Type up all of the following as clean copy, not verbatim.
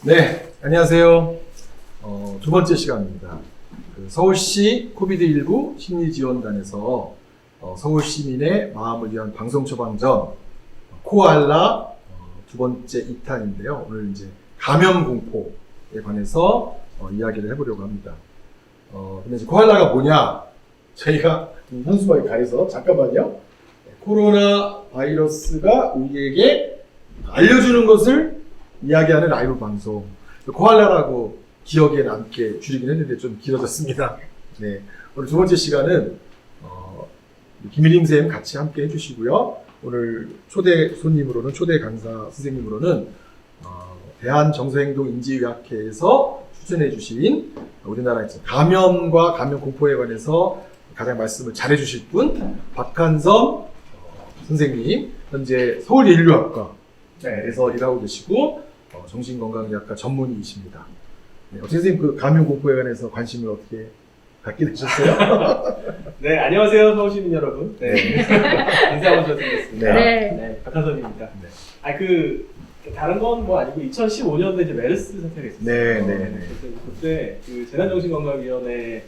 네, 안녕하세요. 두 번째 시간입니다. 서울시 코비드19 심리지원단에서 서울 시민의 마음을 위한 방송 처방전 코알라 두 번째 2탄인데요. 오늘 이제 감염 공포에 관해서 이야기를 해보려고 합니다. 근데 이제 코알라가 뭐냐? 저희가 현수막에 가려서 잠깐만요. 코로나 바이러스가 우리에게 알려주는 것을 이야기하는 라이브 방송. 코알라라고 기억에 남게 줄이긴 했는데 좀 길어졌습니다. 네. 오늘 두 번째 시간은, 김일임 선생님 같이 함께 해주시고요. 오늘 초대 손님으로는, 초대 강사 선생님으로는, 대한정서행동인지의학회에서 추천해주신 우리나라 감염과 감염 공포에 관해서 가장 말씀을 잘해주실 분, 박한섬 선생님, 현재 서울예인류학과에서 일하고 계시고, 정신건강의학과 전문의이십니다. 네, 어떻게 선생님 그 감염 공포에 관해서 관심을 어떻게 갖게 되셨어요? 네, 안녕하세요, 서울시민 여러분. 네. 인사 먼저 드리겠습니다. 네. 박한선입니다. 네. 다른 건 뭐 아니고, 2015년도에 이제 메르스 사태가 있었어요. 네. 그때 그 재난정신건강위원회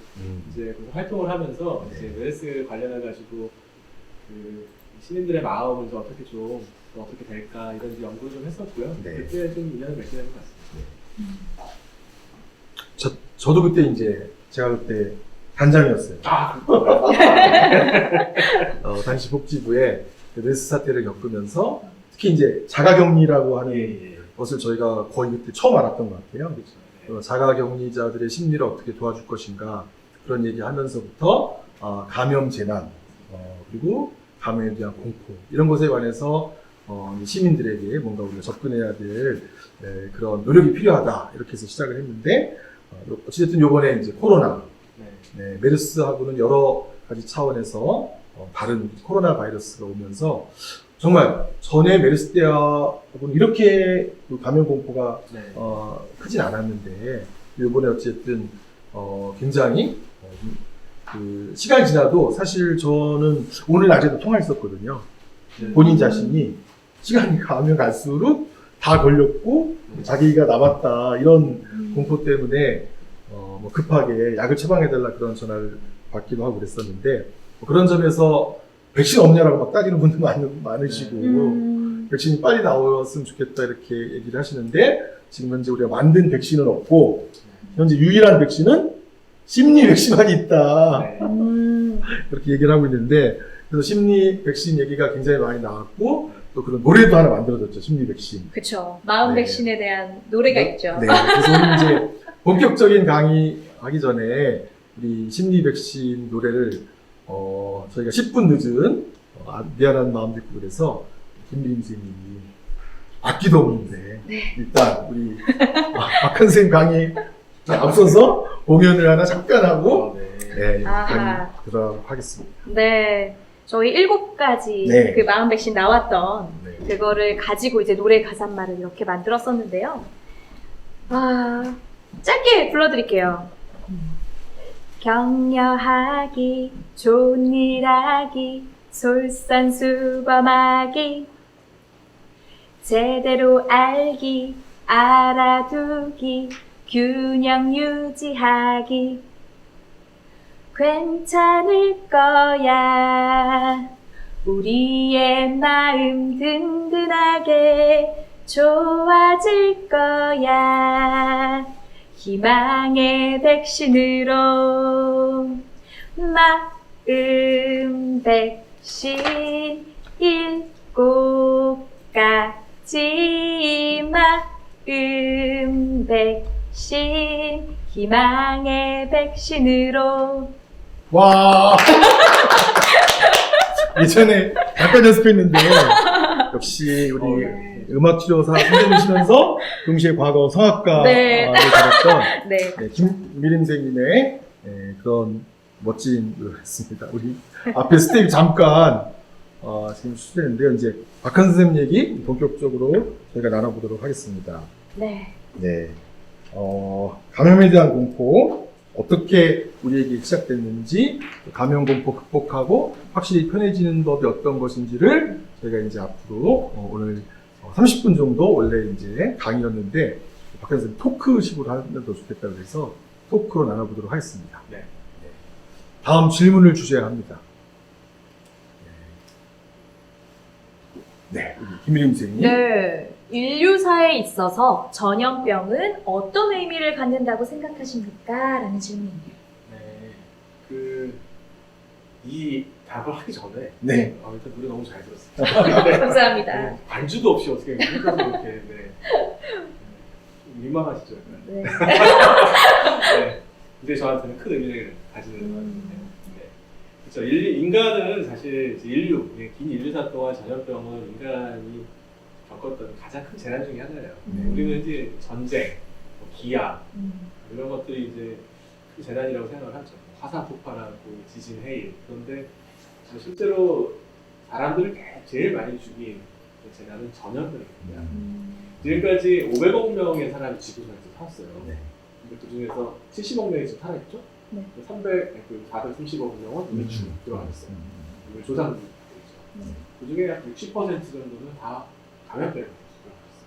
이제 활동을 하면서 이제 메르스 관련해가지고 그 시민들의 마음을 좀 어떻게 될까 이런 연구를 좀 했었고요. 네. 그때 좀 인연을 맺게 된 것 같습니다. 저도 그때 이제, 제가 그때 단장이었어요. 그렇구나. 당시 복지부에 메르스 사태를 겪으면서 특히 이제 자가격리라고 하는 것을 저희가 거의 그때 처음 알았던 것 같아요. 그렇죠. 자가격리자들의 심리를 어떻게 도와줄 것인가 그런 얘기 하면서부터 감염 재난, 그리고 감염에 대한 공포 이런 것에 관해서 시민들에게 뭔가 우리가 접근해야 될 그런 노력이 필요하다 이렇게 해서 시작을 했는데 어찌됐든 요번에 이제 코로나 메르스하고는 여러 가지 차원에서 다른 코로나 바이러스가 오면서 정말 전에 메르스 때하고는 이렇게 감염 공포가 크진 않았는데 요번에 어쨌든 굉장히 그 시간이 지나도 사실 저는 오늘 낮에도 통화했었거든요. 본인 자신이 시간이 가면 갈수록 다 걸렸고 자기가 남았다 이런 공포 때문에 뭐 급하게 약을 처방해달라 그런 전화를 받기도 하고 그랬었는데 그런 점에서 백신 없냐라고 막 따지는 분들 많으시고 백신이 빨리 나왔으면 좋겠다 이렇게 얘기를 하시는데 지금 현재 우리가 만든 백신은 없고 현재 유일한 백신은 심리 백신만 있다 이렇게 얘기를 하고 있는데 그래서 심리 백신 얘기가 굉장히 많이 나왔고 또 그런 노래도 하나 만들어졌죠. 심리 백신. 그렇죠. 마음 백신에 대한 노래가 있죠. 네. 그래서 오늘 이제 본격적인 강의 하기 전에 우리 심리 백신 노래를 저희가 10분 늦은 미안한 마음도 있고 그래서 김미림 선생님이 악기도 없는데 일단 우리 박 선생님 강의 앞서서 공연을 하나 잠깐 하고 강의 들어가도록 하겠습니다. 네. 저희 7가지 그 마음 백신 나왔던 그거를 가지고 이제 노래 가사말을 이렇게 만들었었는데요. 짧게 불러드릴게요. 격려하기, 좋은 일 하기, 솔선수범하기, 제대로 알기, 알아두기, 균형 유지하기, 괜찮을 거야. 우리의 마음 든든하게 좋아질 거야. 희망의 백신으로 마음 백신 7가지 마음 백신 희망의 백신으로. 와 예전에 잠깐 연습했는데 역시 우리 음악치료사 선생님이시면서 동시에 과거 성악가를 다녔던 김미림 선생님의 그런 멋진 노래였습니다. 우리 앞에 스테이지 잠깐 지금 수행했는데요. 이제 박한 선생님 얘기 본격적으로 저희가 나눠보도록 하겠습니다. 네. 감염에 대한 공포 어떻게 우리에게 시작됐는지, 감염 공포 극복하고 확실히 편해지는 법이 어떤 것인지를 저희가 이제 앞으로 오늘 30분 정도 원래 이제 강의였는데 박현 선생님 토크식으로 하면 더 좋겠다 그래서 토크로 나눠보도록 하겠습니다. 네. 다음 질문을 주셔야 합니다. 네, 우리 김일임 선생님. 네. 인류사에 있어서 전염병은 어떤 의미를 갖는다고 생각하십니까? 라는 질문이에요. 네. 이 답을 하기 전에 네. 일단 노래 너무 잘 들었어요. 네. 감사합니다. 반주도 없이 어떻게 끝까지 이렇게 네. 민망하시죠? 네. 네. 근데 저한테는 큰 의미를 가지는 것 같은데. 네. 그렇죠. 인간은 사실 이제 긴 인류사 동안 전염병은 인간이 겪었던 가장 큰 재난 중에 하나예요. 우리는 이제 전쟁, 뭐 기아 이런 것들이 이제 큰 재난이라고 생각을 하죠. 화산 폭발하고 지진, 해일. 그런데 실제로 사람들을 제일 많이 죽인 재난은 전염병입니다. 지금까지 500억 명의 사람이 지구상에서 살았어요. 네. 그 중에서 70억 명이 지금 살아있죠? 네. 430억 명은 이미 들어가 있어요. 조상들이죠. 그 중에 약 60% 정도는 다 감염병에 들어가 있어요.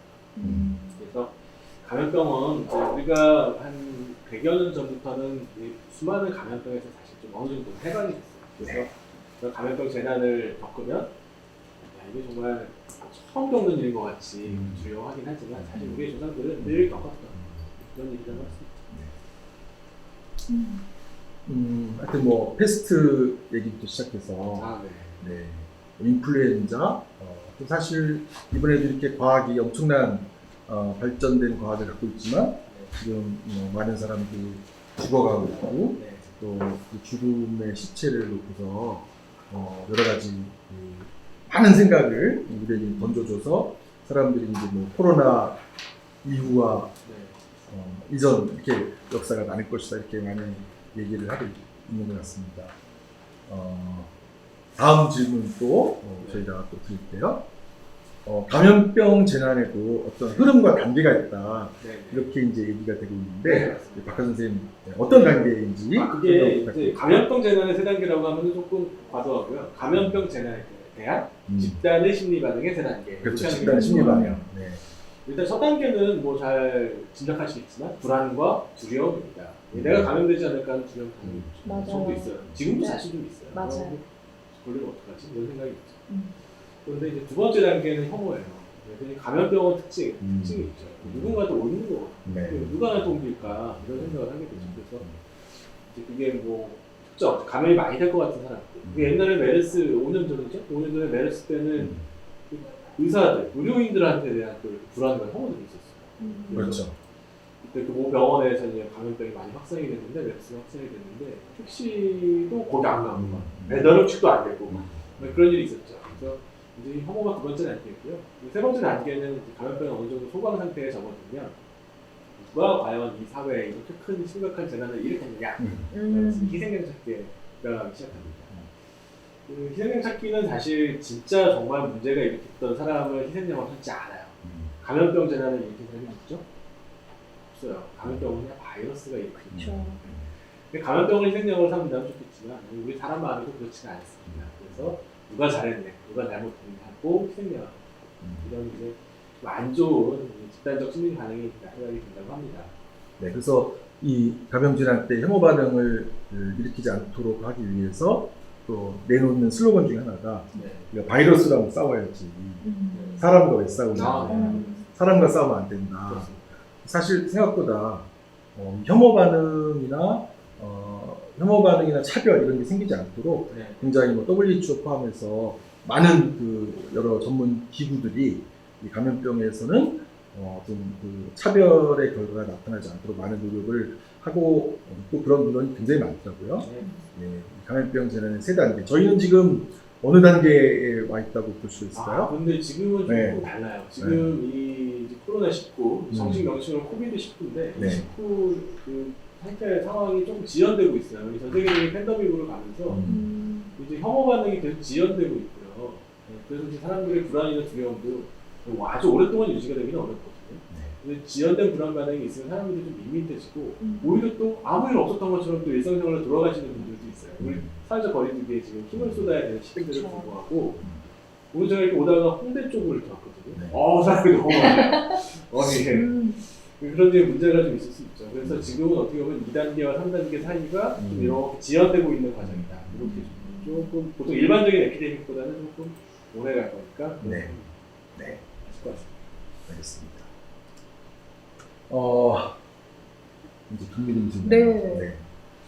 그래서 감염병은 이제 우리가 한 100여 년 전부터는 이 수많은 감염병에서 사실 좀 어느 정도 해방이 됐어요. 그래서 그런 감염병 재난을 겪으면 야, 이게 정말 처음 겪는 일인 것 같이 두려워하긴 하지만 사실 우리의 조상들은 늘 겪었던 그런 일이라고 할 수 있죠. 하여튼 뭐 패스트 얘기부터 시작해서 네. 인플루엔자 사실 이번에도 이렇게 과학이 엄청난 발전된 과학을 갖고 있지만 지금 많은 사람들이 죽어가고 있고 또그 죽음의 시체를 놓고서 여러 가지 많은 생각을 우리에게 던져줘서 사람들이 이제 뭐 코로나 이후와 이전 이렇게 역사가 나눌 것이다 이렇게 많은 얘기를 하고 있는 것 같습니다. 다음 질문 또 저희가 또 드릴게요. 감염병 재난에도 어떤 흐름과 단계가 있다 이렇게 이제 얘기가 되고 있는데 박한 선생님 어떤 단계인지 그게 이제 감염병 재난의 세 단계라고 하면 조금 과도하고요. 감염병 재난에 대한 집단의 심리 반응의 세 단계. 그렇죠. 집단의 심리 반응. 네. 일단 첫 단계는 뭐 잘 짐작할 수 있지만 불안과 두려움입니다. 내가 감염되지 않을까 하는 두려움 맞아요. 정도 있어요. 지금도 네. 사실 좀 있어요. 맞아요. 걸리면 어떡하지? 이런 생각이 있죠. 그런데 이제 두 번째 단계는 혐오예요. 감염병은 특징이 있죠. 누군가한테 옮는 거 누가 나한테 옮길까 이런 생각을 하게 되죠. 그래서 이제 그게 뭐 특정 감염이 많이 될 것 같은 사람들. 옛날에 메르스 5년 전이죠? 5년 전에 메르스 때는 의사들, 의료인들한테 대한 그 불안과 혐오들이 있었어요. 그렇죠. 그때 그 모 병원에서 이제 감염병이 많이 확산이 됐는데 메르스가 확산이 됐는데 택시도 거기 안 가고 배달 음식도 안 되고 그런 일이 있었죠. 그래서 이제 혐오가 두 번째 단계고요. 세 번째 단계는 감염병이 어느 정도 소강 상태에 접어들면 누가 과연 이 사회에 이렇게 큰 심각한 재난을 일으켰느냐 희생양 찾기가 시작합니다. 그 희생양 찾기는 사실 진짜 정말 문제가 일으켰던 사람을 희생양으로 찾지 않아요. 감염병 재난을 일으킨 사람이 있죠? 없어요. 감염병은 그냥 바이러스가 일으키죠. 감염병을 희생양으로 삼는다면 좋겠지만 우리 사람 마음에도 그렇지가 않습니다. 그래서 누가 잘했네, 누가 잘못했네 하고 희생양 이런 이제 안 좋은 집단적 심리 반응이 나타나게 된다고 합니다. 네, 그래서 이 감염 질환 때 혐오 반응을 일으키지 않도록 하기 위해서 또 내놓는 슬로건 중에 하나가 우리가 바이러스랑 싸워야지 사람과 왜 싸우냐 사람과 싸우면 안 된다. 그렇습니다. 사실 생각보다 혐오 반응이나 차별 이런 게 생기지 않도록 굉장히 뭐 WHO 포함해서 많은 그 여러 전문 기구들이 이 감염병에서는 좀 그 차별의 결과가 나타나지 않도록 많은 노력을 하고 또 그런 물건이 굉장히 많더라고요. 네, 감염병 재난의 세 단계. 저희는 지금 어느 단계에 와 있다고 볼 수 있을까요? 근데 지금은 조금 달라요. 지금 이 이제 코로나19 정식 명칭으로 코비드19인데 19 그 상태 상황이 조금 지연되고 있어요. 우리 전 세계적인 팬데믹으로 가면서 이제 혐오 반응이 계속 지연되고 있고요. 그래서 이제 사람들의 불안이나 두려움도 아주 오랫동안 유지가 되기는 어렵거든요. 근데 지연된 불안 반응이 있으면 사람들이 좀 밋밋해지고 오히려 또 아무 일 없었던 것처럼 또 일상생활로 돌아가시는 분들도 있어요. 우리 사회적 거리두기에 지금 힘을 쏟아야 되는 시대들을 불구하고 오늘 제가 이렇게 오다가 홍대 쪽으로 이렇게 왔거든요. 사람들이 너무 많아요. 그런 데 문제가 좀 있을 수 있죠. 그래서 지금은 어떻게 보면 2단계와 3단계 사이가 좀 이렇게 지연되고 있는 과정이다. 이렇게 조금 보통 일반적인 에피데믹보다는 조금 오래 갈 거니까 네. 아실 것 같습니다. 알겠습니다. 이제 김미림 씨. 네.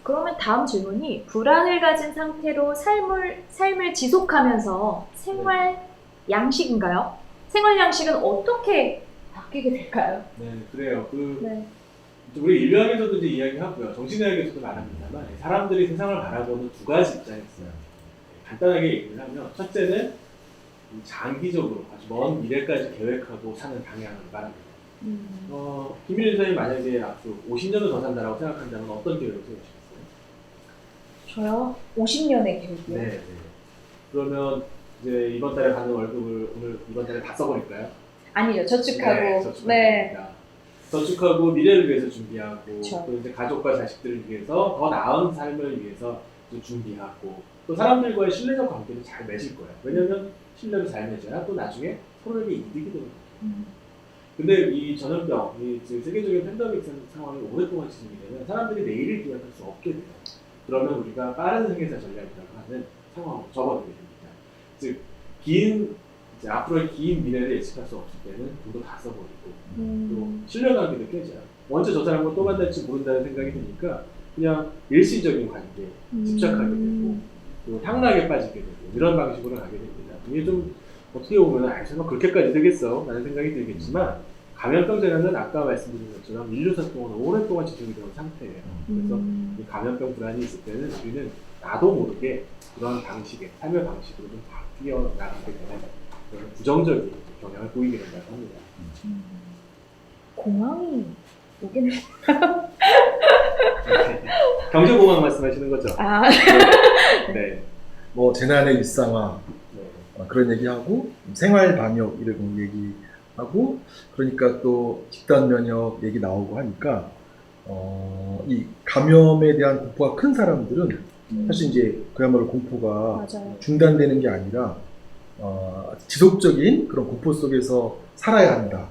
그러면 다음 질문이 불안을 가진 상태로 삶을 지속하면서 생활 양식인가요? 생활 양식은 어떻게 바뀌게 될까요? 네, 그래요. 네. 우리 인류학에서도 이제 이야기하고요. 정신의학에서도 말합니다만 사람들이 세상을 바라보는 두 가지 입장이 있어요. 간단하게 얘기를 하면 첫째는 장기적으로 아주 먼 미래까지 계획하고 사는 방향을 말합니다. 김민희 선생님 만약에 앞으로 50년을 더 산다라고 생각한다면 어떤 계획을 세우시겠어요? 저요? 50년의 계획이요? 네. 그러면 이제 이번 달에 받는 월급을 오늘 이번 달에 다 써버릴까요? 아니죠. 저축하고. 네, 저축합니다. 저축하고 미래를 위해서 준비하고 그쵸. 또 이제 가족과 자식들을 위해서 더 나은 삶을 위해서 또 준비하고 또 사람들과의 신뢰적 관계를 잘 맺을 거예요. 왜냐면 신뢰를 잘 맺어야 또 나중에 서로에게 이득이 되는 거예요. 근데 이 전염병, 이 세계적인 팬데믹 상황이 오랫동안 지속이 되면 사람들이 내일을 기약할 수 없게 돼요. 그러면 우리가 빠른 생애사 전략이라고 하는 상황으로 접어들게 됩니다. 즉, 이제 앞으로의 긴 미래를 예측할 수 없을 때는 돈도 다 써버리고 또 신뢰관계도 깨져요. 언제 저 사람과 또 만날지 모른다는 생각이 드니까 그냥 일시적인 관계에 집착하게 되고 또 향락에 빠지게 되고 이런 방식으로 가게 됩니다. 이게 좀 어떻게 보면 설마 그렇게까지 되겠어? 라는 생각이 들겠지만 감염병 재난은 아까 말씀드린 것처럼 인류사 동안 오랫동안 지속이 되는 상태예요. 그래서 이 감염병 불안이 있을 때는 우리는 나도 모르게 그런 방식의 삶의 방식으로 좀 바뀌어 나가게 되는 그런 부정적인 경향을 보이게 된다고 합니다. 공황이 오긴 경제공황 말씀하시는 거죠? 아, 네. 뭐 재난의 일상화 네. 그런 얘기하고 생활 방역 이런 얘기하고 그러니까 또 집단 면역 얘기 나오고 하니까 이 감염에 대한 공포가 큰 사람들은 사실 이제 그야말로 공포가 맞아요. 중단되는 게 아니라 지속적인 그런 공포 속에서 살아야 한다.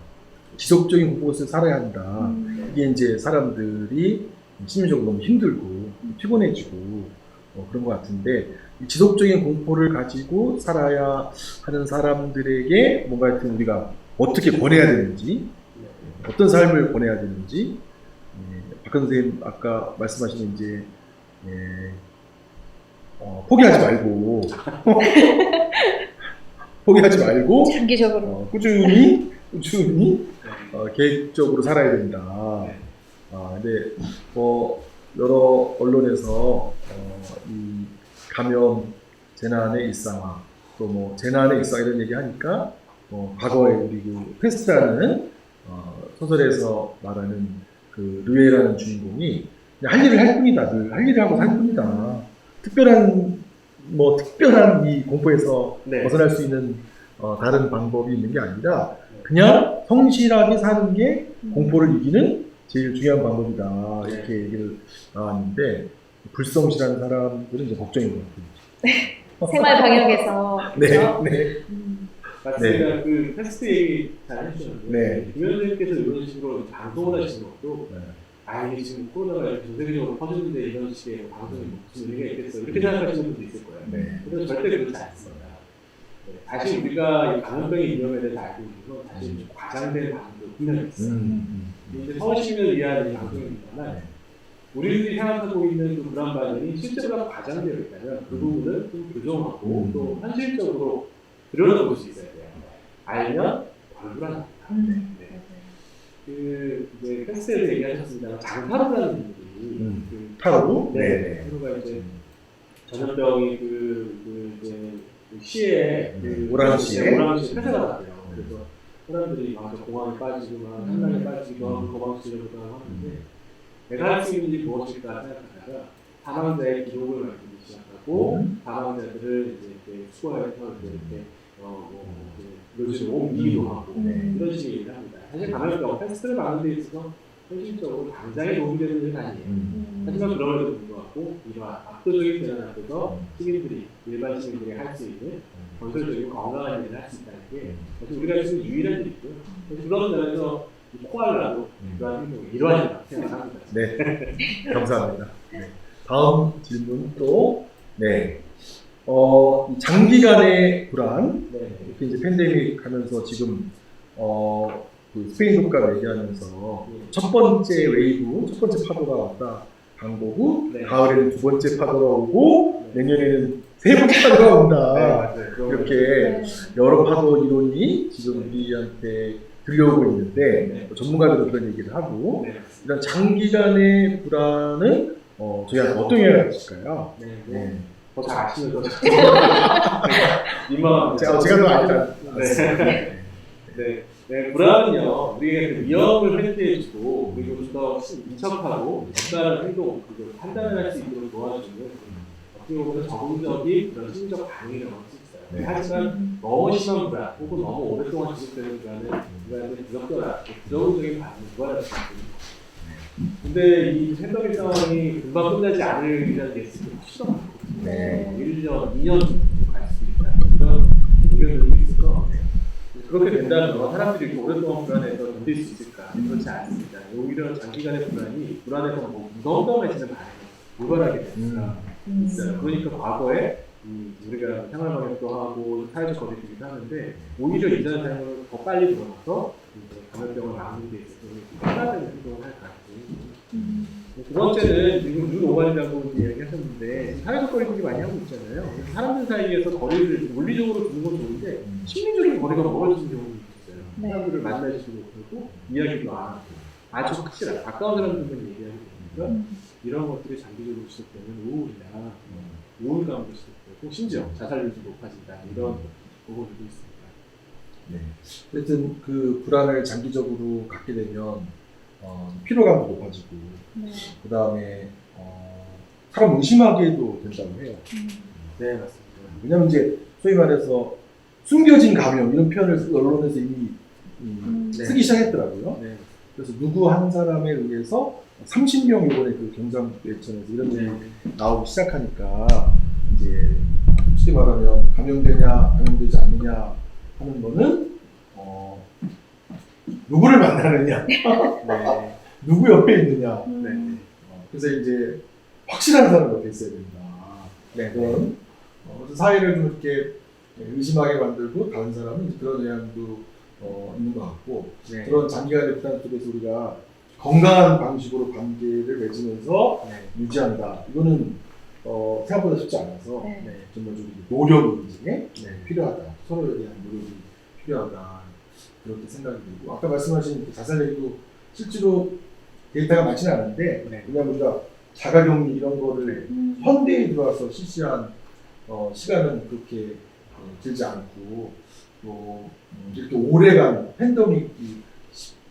지속적인 공포 속에서 살아야 한다. 이게 이제 사람들이 심리적으로 너무 힘들고 피곤해지고 그런 것 같은데 지속적인 공포를 가지고 살아야 하는 사람들에게 뭔가 하여튼 우리가 어떻게 권해야 되는지 어떤 삶을 권해야 되는지 박근 선생님 아까 말씀하신 이제 포기하지 말고 포기하지 말고 장기적으로 꾸준히 계획적으로 살아야 된다. 근데 여러 언론에서 이 감염 재난의 일상화 또 뭐 재난의 일상화 이런 얘기 하니까 과거에 우리 그 페스트라는 소설에서 말하는 그 르웨라는 주인공이 그냥 할 일을 할 뿐이다. 늘 할 일을 하고 살 뿐이다. 특별한 이 공포에서 네. 벗어날 수 있는 다른 방법이 있는 게 아니라 그냥 성실하게 사는 게 공포를 이기는 제일 중요한 방법이다. 이렇게 얘기를 나왔는데 불성실한 사람들은 이제 걱정인 것 같아요. 생활 방역에서 네, 그렇죠? 네. 맞습니다. 그 패스트 얘기 잘 해주셨는데 네. 김 선생님께서 이런 식으로 방송을 하시는 것도 네. 이게 지금 코로나가 이렇게 전 세계적으로 퍼지는데 이런 식의 방송이 무슨 의미가 있겠어 이렇게 생각하시는 분도 있을 거예요. 네. 그래서 절대 그렇지 않습니다. 네. 다시 우리가 이 감염병의 위험에 대해서 알고 있는 건 사실 좀 과장된 방송도 분명히 있어요. 이제 서울 시민을 위한 이 방송입니다만 우리들이 생각하고 있는 그 불안 반응이 실제로 과장되어 있다면 그 부분을 좀 교정하고 또 현실적으로 들여다볼 수 있어야 돼요. 알면 덜 불안합니다. 네. 그 이제 패스트에서 얘기하셨습니다. 장타로라는 분들이 타로? 네. 타로가 이제 전염병이 이제 시에 오랑시에 폐쇄가 났대요. 그래서 사람들이 막 공항에 빠지고 막 한강에 빠지고 도망치려고 하는데 내가 할 수 있는 일이 무엇일까 생각하다가 사망자의 기록을 만들기 시작하고 사망자들을 이제 수거해서 이렇게 묘지로 옮기기도 하고 이런 식의 일을 합니다. 사실 감염병 패스트를 막는 데 있어서 현실적으로 당장에 도움이 되는 일은 아니에요. 하지만 그럼에도 불구하고 이러한 압도적인 재난 앞에서 시민들이 일반 시민들이 할 수 있는 건설적이고 건강한 일을 할 수 있다는 게 사실 우리가 할 수 있는 유일한 일이고요. 그런 면에서 코알라도 이러한 행동을 이러한 표현을 합니다. 네, 감사합니다. 네. 다음 질문 또, 네. 이 장기간의 불안, 네. 이렇게 이제 팬데믹 하면서 지금, 그 스페인 독감 얘기하면서 첫 번째 웨이브, 첫 번째 파도가 왔다 간 거고, 네. 가을에는 두 번째 파도가 오고, 내년에는 세 번째 파도가 온다. 맞아요. 이렇게 네. 여러 파도 이론이 지금 우리한테 들려오고 있는데, 네. 전문가들도 그런 얘기를 하고, 네. 이런 장기간의 불안은 저희한테 어떤 영향을 미칠까요? 네. 네. 더잘 아시는 거죠. 민망합니다. 제가 더 알죠. 네. 네. 네, 불안은요, 우리의 그 위험을 회피해주고, 그리고 좀 더 민첩하고, 적절한 행동, 그걸 판단을 할 수 있도록 도와주는, 어떻게 보면 적응적인 그런 심리적 반응이라고 할 수 있어요. 네. 하지만 너무 심한 불안, 혹은 너무 오랫동안 지속되는 불안은 인간의 부적절한, 부정적인 반응을 유발할 수 있거든요. 근데 이 팬데믹 상황이 금방 끝나지 않으리라는 예측이 훨씬 더 많거든요. 네. 1년, 2년 정도 갈 수 있다. 이런 의견들도 있을 것 같아요. 그렇게 된다면 사람들이 이렇게 오랫동안 불안해서 견딜 수 있을까? 그렇지 않습니다. 오히려 장기간의 불안에서 뭐 무덤덤해지는 반응을 유발하게 됩니다. 그러니까 과거에 우리가 생활방역도 하고 사회적 거리두기도 하는데 오히려 이전 사용을 더 빨리 들어가서 감염병을 막는 데 있어서 편하게 행동을 할 가능성이 있습니다. 두 번째는 지금 윤 오관이라고 이야기하셨는데 사회적 거리두기 많이 하고 있잖아요. 사람들 사이에서 거리를 물리적으로 두는 건 좋은데 심리적인 거리가 멀어지는 경우도 있어요. 네. 사람들을 만나지도 못하고 이야기도 안 하고 아주 확실한 가까운 사람들만 얘기하게 되니까 이런 것들이 장기적으로 지속되면 우울감도 시작되고 심지어 자살률도 높아진다 이런 보고들도 있습니다. 네. 어쨌든 그 불안을 장기적으로 갖게 되면 피로감도 높아지고, 네. 그 다음에 사람 의심하게도 된다고 해요. 네 맞습니다. 왜냐면 이제 소위 말해서 숨겨진 감염 이런 표현을 언론에서 이미 쓰기 시작했더라고요. 네. 그래서 누구 한 사람에 의해서 30명 이번에 그 경상북도에천에서 이런 일이 나오기 시작하니까 이제 쉽게 말하면 감염되냐 감염되지 않느냐 하는 거는 누구를 만나느냐 네. 누구 옆에 있느냐 네. 그래서 이제 확실한 사람 옆에 있어야 된다. 네. 그런 사회를 좀 이렇게 의심하게 만들고 다른 사람은 이제 그런 영향도 있는 것 같고 네. 그런 장기간의 불안 속에서 우리가 건강한 방식으로 관계를 맺으면서 유지한다. 이거는 생각보다 쉽지 않아서 네. 정말 좀 노력 인증에 네. 필요하다. 서로에 대한 노력이 필요하다. 그렇게 생각이 들고 아까 말씀하신 그 자살 얘기도 실제로 데이터가 많지는 않은데 네. 왜냐하면 우리가 자가격리 이런 거를 현대에 들어와서 실시한 시간은 그렇게 길지 않고 또 이렇게 오래간 팬데믹이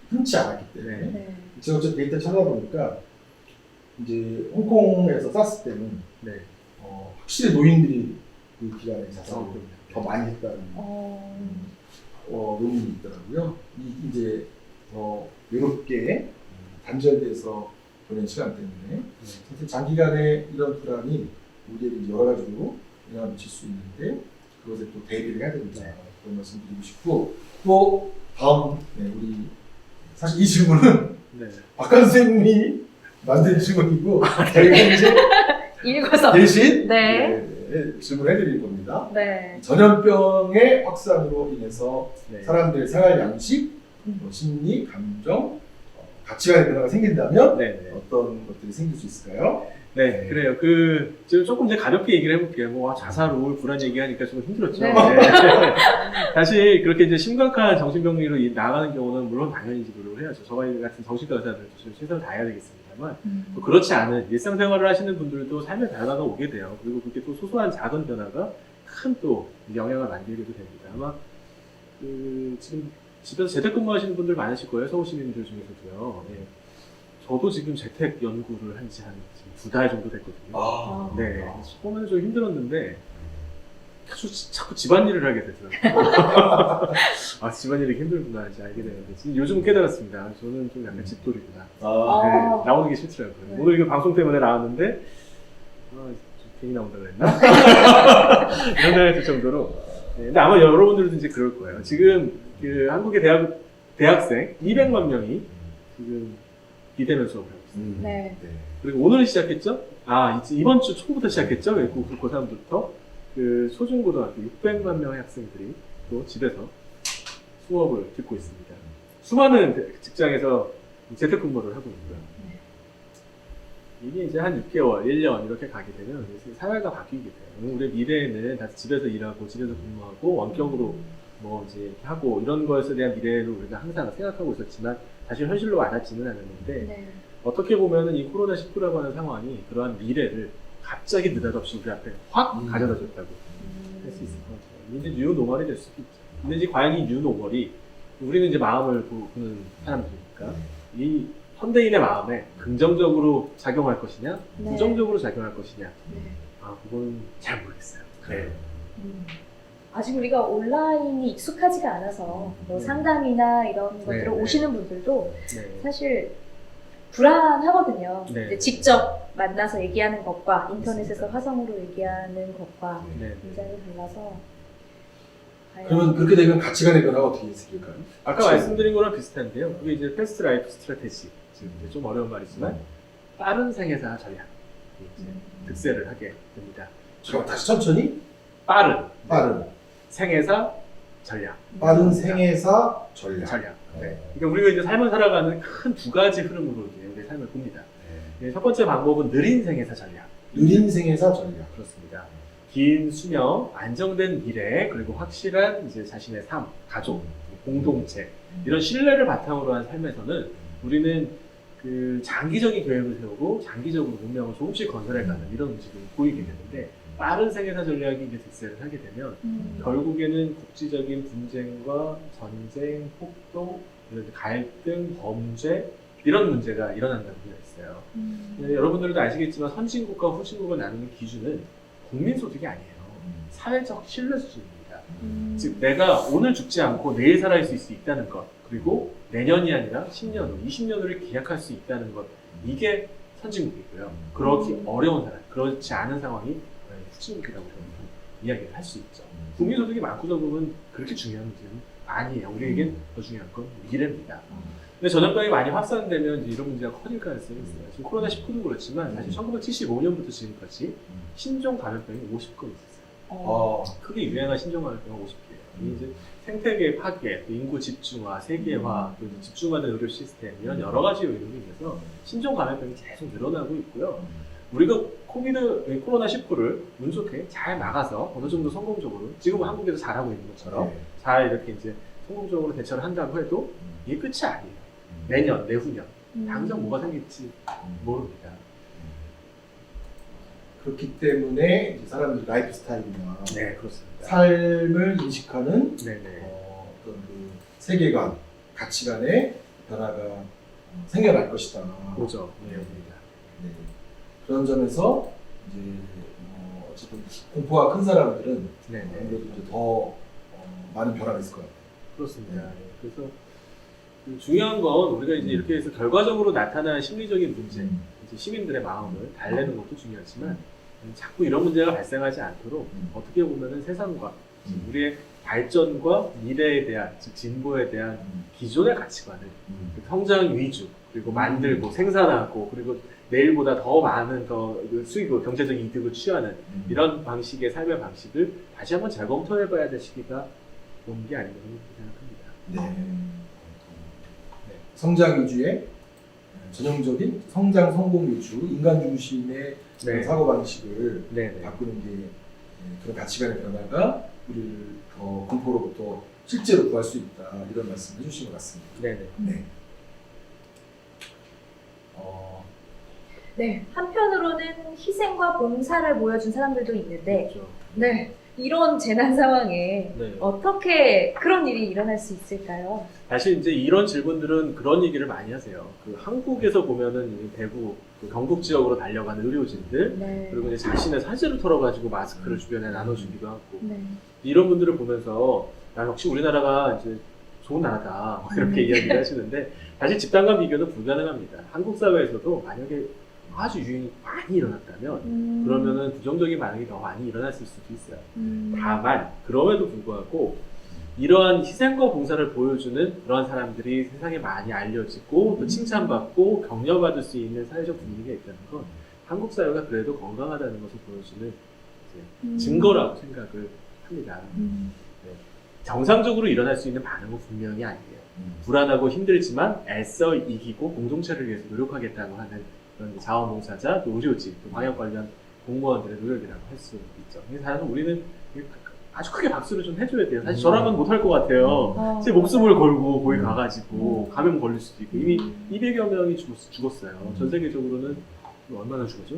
흔치 않았기 때문에 네. 제가 어쨌든 데이터 찾아보니까 이제 홍콩에서 쌌을 때는 확실히 노인들이 그 기간에 자살을 더 많이 했다는 논문이 있더라고요. 이제 외롭게 단절돼서 보낸 시간 때문에 사실 장기간의 이런 불안이 우리에게 여러 가지로 영향을 미칠 수 있는데 그것에 또 대비를 해야 된다. 그런 말씀 드리고 싶고 또 다음 우리 사실 이 질문은 박한 선생님이 만든 질문이고 저희가 이제 읽어서 대신 네. 질문해 드릴 겁니다. 네. 전염병의 확산으로 인해서 네. 사람들의 생활 양식, 심리, 감정, 가치관의 변화가 생긴다면 네. 어떤 것들이 생길 수 있을까요? 네, 그래요. 지금 조금 이제 가볍게 얘기를 해볼게요. 뭐, 자살, 우울, 불안 얘기하니까 좀 힘들었죠. 네. 사실, 그렇게 이제 심각한 정신병리로 나가는 경우는 물론 당연히 노력을 해야죠. 저희 같은 정신과 의사들도 최선을 다해야 되겠습니다만, 또 그렇지 않은 일상생활을 하시는 분들도 삶의 변화가 오게 돼요. 그리고 그게 또 소소한 작은 변화가 큰 또 영향을 만들기도 됩니다. 아마, 지금 집에서 재택근무하시는 분들 많으실 거예요. 서울 시민들 중에서도요. 네. 저도 지금 재택 연구를 한 지 한 2달 정도 됐거든요. 네. 처음에는 좀 힘들었는데, 자꾸 집안일을 하게 되더라고요. 아, 집안일이 이렇게 힘들구나, 이제 알게 되는데. 지금 요즘은 깨달았습니다. 저는 좀 약간 집돌이구나. 네, 나오는 게 싫더라고요. 네. 오늘 이거 방송 때문에 나왔는데, 좀 괜히 나온다고 그랬나? 이런 생각이 들 정도로. 네, 근데 아마 여러분들도 이제 그럴 거예요. 지금 한국의 대학생 200만 명이 지금 비대면 수업을 하고 있습니다. 네. 그리고 오늘 시작했죠? 이번 주 초부터 시작했죠? 고3부터 그 초중고등학교 600만 명의 학생들이 또 집에서 수업을 듣고 있습니다. 수많은 직장에서 재택근무를 하고 있고요. 이게 이제 한 6개월, 1년 이렇게 가게 되면 이제 사회가 바뀌게 돼요. 우리 미래에는 다 집에서 일하고 집에서 근무하고 원격으로 뭐 이제 하고 이런 것에 대한 미래를 우리가 항상 생각하고 있었지만 사실 현실로 와닿지는 않았는데 네. 어떻게 보면은 이 코로나19라고 하는 상황이 그러한 미래를 갑자기 느닷없이 우리 앞에 확 가져다 줬다고 할 수 있을 것 같아요. 이제 뉴노멀이 될 수도 있죠. 근데 이제 과연 이 뉴노멀이 우리는 이제 마음을 보는 사람들이니까 이 현대인의 마음에 긍정적으로 작용할 것이냐, 네. 부정적으로 작용할 것이냐, 네. 그건 잘 모르겠어요. 네. 아직 우리가 온라인이 익숙하지가 않아서 뭐 상담이나 이런 것들을 오시는 분들도 네. 사실 불안하거든요. 네. 이제 직접 만나서 얘기하는 것과 인터넷에서 맞습니다. 화성으로 얘기하는 것과 네. 굉장히 달라서 그러면 그렇게 되면 가치관의 변화가 어떻게 있을까요? 아까 말씀드린 거랑 비슷한데요. 그게 이제 패스트 라이프 스트래테지. 지금 이제 좀 어려운 말이지만 빠른 생애사 전략 이제 득세를 하게 됩니다. 잠깐만 다시 천천히 빠른 생애사 전략. 빠른 생애사 전략. 네. 그러니까 우리가 이제 삶을 살아가는 큰 두 가지 흐름으로 이제 우리 삶을 봅니다. 첫 번째 방법은 느린 생애사 전략. 느린 생애사 전략. 그렇습니다. 긴 수명, 안정된 미래, 그리고 확실한 이제 자신의 삶, 가족, 공동체 이런 신뢰를 바탕으로 한 삶에서는 우리는 그 장기적인 계획을 세우고 장기적으로 문명을 조금씩 건설해가는 이런 모습을 보이게 되는데 빠른 생애사 전략이 이제 득세를 하게 되면 결국에는 국지적인 분쟁과 전쟁, 폭동, 이런 갈등, 범죄 이런 문제가 일어난다고 되어 있어요. 여러분들도 아시겠지만 선진국과 후진국을 나누는 기준은 국민소득이 아니에요. 사회적 신뢰 수준입니다. 즉 내가 오늘 죽지 않고 내일 살아있을 수 있다는 것 그리고 내년이 아니라 10년 후, 20년 후를 기약할 수 있다는 것 이게 선진국이고요. 그렇게 어려운 사람, 그렇지 않은 상황이 후진국이라고 저는 이야기를 할 수 있죠. 국민소득이 많고 적으면 그렇게 중요한 문제는 아니에요. 우리에겐 더 중요한 건 미래입니다. 근데 전염병이 많이 확산되면 이제 이런 문제가 커질 가능성이 있어요. 지금 코로나19도 그렇지만 사실 1975년부터 지금까지 신종 감염병이 50건 있었어요. 크게 유행한 신종 감염병은 50개예요. 이게 이제 생태계 파괴, 인구 집중화, 세계화, 또 집중화된 의료 시스템 이런 여러 가지 요인으로 인해서 신종 감염병이 계속 늘어나고 있고요. 우리가 코로나19를 운 좋게 잘 막아서 어느 정도 성공적으로 지금 한국에서 잘하고 있는 것처럼 잘 이렇게 이제 성공적으로 대처를 한다고 해도 이게 끝이 아니에요. 내년, 내후년 당장 뭐가 생길지 모릅니다. 그렇기 때문에 이제 사람들이 라이프 스타일이나 네, 그렇습니다. 삶을 인식하는 네네. 어떤 그 세계관, 가치관의 변화가 생겨날 것이다. 그렇죠. 네. 네. 그런 점에서 이제 어쨌든 공포가 큰 사람들은 네네. 아무래도 이제 더 많은 변화가 있을 것 같아요. 그렇습니다. 그래서 중요한 건 우리가 이제 이렇게 해서 결과적으로 나타나는 심리적인 문제, 이제 시민들의 마음을 달래는 것도 중요하지만 자꾸 이런 문제가 발생하지 않도록 어떻게 보면은 세상과 우리의 발전과 미래에 대한 즉 진보에 대한 기존의 가치관을 성장 위주 그리고 만들고 생산하고 그리고 내일보다 더 많은 더 수익을 경제적인 이득을 취하는 이런 방식의 삶의 방식을 다시 한번 재검토해봐야 될 시기가 온 게 아닌가 생각합니다. 네. 성장 위주의 전형적인 성장 성공 위주 인간 중심의 네. 사고 방식을 네네. 바꾸는 게 그런 가치관의 변화가 우리를 더 공포로부터 실제로 구할 수 있다 이런 말씀을 해주신 것 같습니다. 네네. 네. 네, 한편으로는 희생과 봉사를 보여준 사람들도 있는데 그렇죠. 네, 이런 재난 상황에 네. 어떻게 그런 일이 일어날 수 있을까요? 사실 이제 이런 질문들은 그런 얘기를 많이 하세요. 그 한국에서 보면은 대구 그 경북 지역으로 달려가는 의료진들 네. 그리고 이제 자신의 사진을 털어가지고 마스크를 주변에 나눠주기도 하고 네. 이런 분들을 보면서 야, 역시 우리나라가 이제 좋은 나라다 이렇게 이야기를 하시는데 사실 집단간 비교는 불가능합니다. 한국 사회에서도 만약에 아주 유행이 많이 일어났다면 그러면은 부정적인 반응이 더 많이 일어났을 수도 있어요. 다만 그럼에도 불구하고 이러한 희생과 봉사를 보여주는 그러한 사람들이 세상에 많이 알려지고 또 칭찬받고 격려받을 수 있는 사회적 분위기가 있다는 건 한국 사회가 그래도 건강하다는 것을 보여주는 이제 증거라고 생각을 합니다. 네. 정상적으로 일어날 수 있는 반응은 분명히 아니에요. 불안하고 힘들지만 애써 이기고 공동체를 위해서 노력하겠다고 하는 그런 이제 자원봉사자, 또 의료진, 또 방역 관련 공무원들의 노력이라고 할 수 있죠. 사실 우리는 아주 크게 박수를 좀 해줘야 돼요. 사실 저라면 못할 것 같아요. 제 목숨을 걸고 거기 가가지고 감염 걸릴 수도 있고 이미 200여 명이 죽었어요. 전 세계적으로는 얼마나 죽었죠?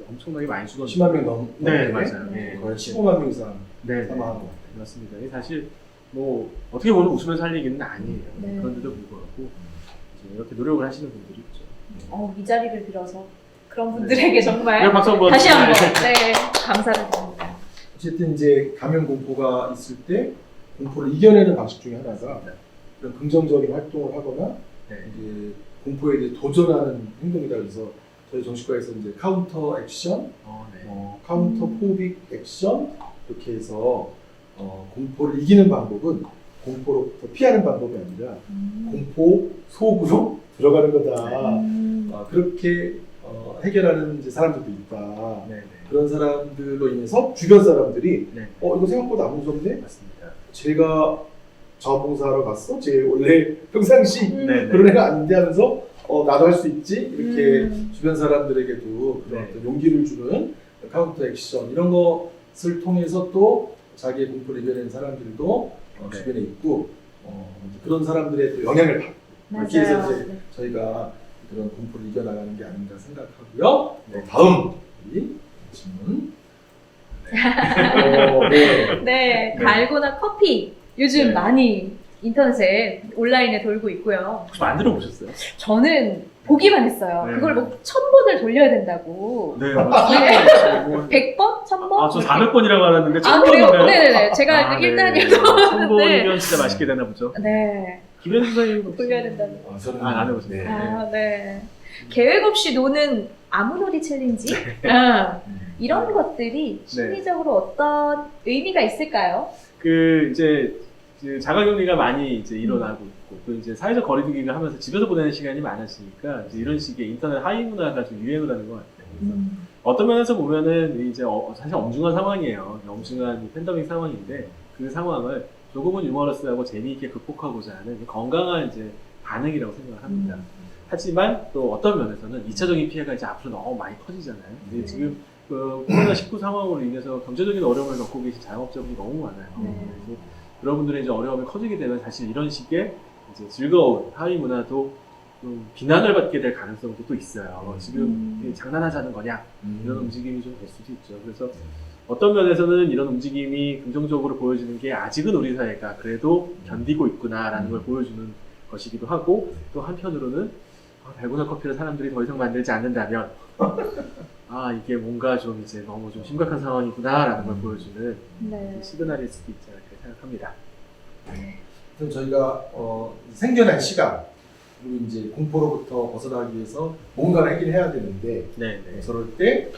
엄청나게 많이 죽었는데 10만 명 넘. 네, 맞아요. 네. 거의 15만 명 이상 네, 사망한 것 같아요. 맞습니다. 이게 사실 뭐 어떻게 보면 웃으면서 할 얘기는 아니에요. 네. 그런데도 불구하고 이제 이렇게 노력을 하시는 분들이 있죠. 이 자리를 빌어서 그런 분들에게 정말 네, 박수 한번. 다시 한번 네, 감사를 드립니다. 어쨌든 이제 감염 공포가 있을 때 공포를 이겨내는 방식 중에 하나가 그런 긍정적인 활동을 하거나 네. 이제 공포에 대해 도전하는 행동이다. 그래서 저희 정신과에서 이제 카운터 액션, 네. 카운터 포빅 액션 이렇게 해서 공포를 이기는 방법은 공포로부터 피하는 방법이 아니라 공포 속으로 들어가는 거다. 그렇게 해결하는 이제 사람들도 있다. 네, 네. 그런 사람들로 인해서 주변 사람들이 네. 이거 생각보다 안 무섭네? 맞습니다. 제가 자원봉사하러 갔어? 제 원래 평상시 네, 그런 애가 아닌데 하면서 나도 할 수 있지? 이렇게 주변 사람들에게도 그런 네. 어떤 용기를 주는 카운터 액션 이런 것을 통해서 또 자기의 공포를 이겨낸 사람들도 네. 주변에 있고 이제 그런 사람들의 또 영향을 받고 이렇게 해서 이제 저희가 그런 공포를 이겨나가는 게 아닌가 생각하고요. 네. 다음 우리 질문. 네. 네, 달고나 커피 요즘 네. 많이 인터넷에 온라인에 돌고 있고요. 혹시 만들어 보셨어요? 저는 보기만 했어요. 네. 그걸 뭐 1000번을 돌려야 된다고. 네. 100번? 1000번? 아, 저 400번이라고 알았는데 아, 그래요? 1000번인가요? 네네네. 제가 1단계로 1000번이면 진짜 맛있게 되나 보죠. 네. 김현수 선생님 돌려야 된다는. 저는 안 해보셨어요. 네. 아, 네. 계획 없이 노는 아무놀이 챌린지? 이런 것들이 심리적으로 어떤 의미가 있을까요? 이제 자가격리가 많이 이제 일어나고 있고 또 이제 사회적 거리두기를 하면서 집에서 보내는 시간이 많아지니까 이제 이런 식의 인터넷 하이 문화가 좀 유행을 하는 것 같아요. 그래서 어떤 면에서 보면은 이제 사실 엄중한 상황이에요. 엄중한 팬데믹 상황인데 그 상황을 조금은 유머러스하고 재미있게 극복하고자 하는 건강한 이제 반응이라고 생각을 합니다. 하지만 또 어떤 면에서는 2차적인 피해가 이제 앞으로 너무 많이 커지잖아요. 근데 지금 코로나19 상황으로 인해서 경제적인 어려움을 겪고 계신 자영업자분이 너무 많아요. 그래서 여러분들의 이제 어려움이 커지게 되면 사실 이런 식의 이제 즐거운 하위 문화도 좀 비난을 받게 될 가능성도 또 있어요. 지금 이게 장난하자는 거냐 이런 움직임이 좀 될 수도 있죠. 그래서 어떤 면에서는 이런 움직임이 긍정적으로 보여지는 게 아직은 우리 사회가 그래도 견디고 있구나라는 걸 보여주는 것이기도 하고 또 한편으로는 달고나 커피를 사람들이 더 이상 만들지 않는다면 이게 뭔가 좀 이제 너무 좀 심각한 상황이구나라는 걸 보여주는 네. 시그널일 수도 있지 않을까 생각합니다. 그럼 저희가 생겨난 시간 그리고 이제 공포로부터 벗어나기 위해서 뭔가를 하긴 해야 되는데 네. 그럴 때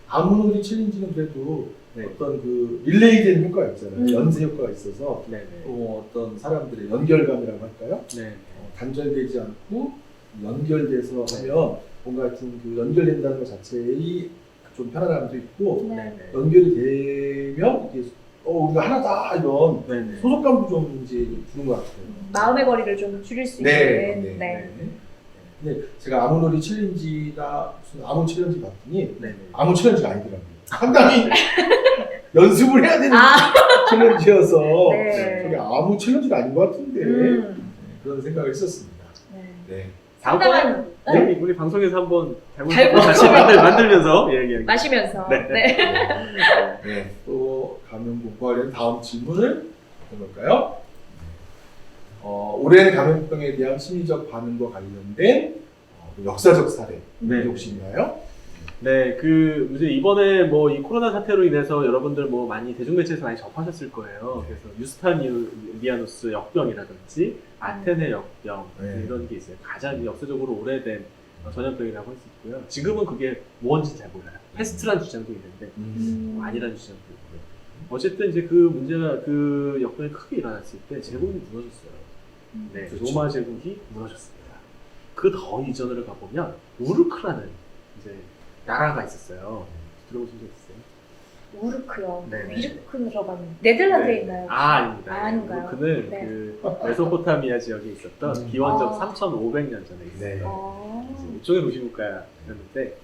아무놀이 챌린지는 그래도 네. 어떤 그 릴레이된 효과가 있잖아요. 연쇄 효과가 있어서 네. 어떤 사람들의 연결감이라고 할까요? 네. 단절되지 않고 연결돼서 하면 뭔가 하여튼 그 연결된다는 것 자체의 좀 편안함도 있고 네. 연결이 되면 이게 우리가 하나다 이런 네. 소속감도 좀 이제 주는 것 같아요. 마음의 거리를 좀 줄일 수 있는. 네. 근데 제가 아무놀이 챌린지나 무슨 아무 챌린지 봤더니 네. 아무 챌린지가 아니더라고요. 상당히 연습을 해야 되는 챌린지여서 네. 저게 아무 챌린지가 아닌 것 같은데 그런 생각을 했었습니다. 네. 다음번에 상당한 우리 방송에서 한번 달고나 같이 만들면서 얘기하기. 마시면서. 네. 네. 또 감염 공포 관련 다음 질문을 해볼까요? 오랜 감염병에 대한 심리적 반응과 관련된 역사적 사례 혹시 있나요? 네, 이제 이번에 뭐 이 코로나 사태로 인해서 여러분들 뭐 많이 대중매체에서 많이 접하셨을 거예요. 그래서 유스타니아누스 역병이라든지 아테네 역병 이런 게 있어요. 가장 역사적으로 오래된 전염병이라고 할 수 있고요. 지금은 그게 뭔지 잘 몰라요. 패스트라는 주장도 있는데 아니라는 주장도 있고요. 어쨌든 이제 그 문제가 그 역병이 크게 일어났을 때 제국이 무너졌어요. 네, 그렇죠. 로마 제국이 무너졌습니다. 그 더 이전으로 가보면 우르크라는 이제 나라가 있었어요. 들어보신 적 있어요? 우르크요. 네. 위르크는 들어봤는데 네덜란드에 네. 있나요? 아닙니다. 아, 아닌가요? 우르크는 네. 그 메소포타미아 지역에 있었던 기원적 아. 3,500년 전에 네. 있어요. 이쪽에 도시국가였는데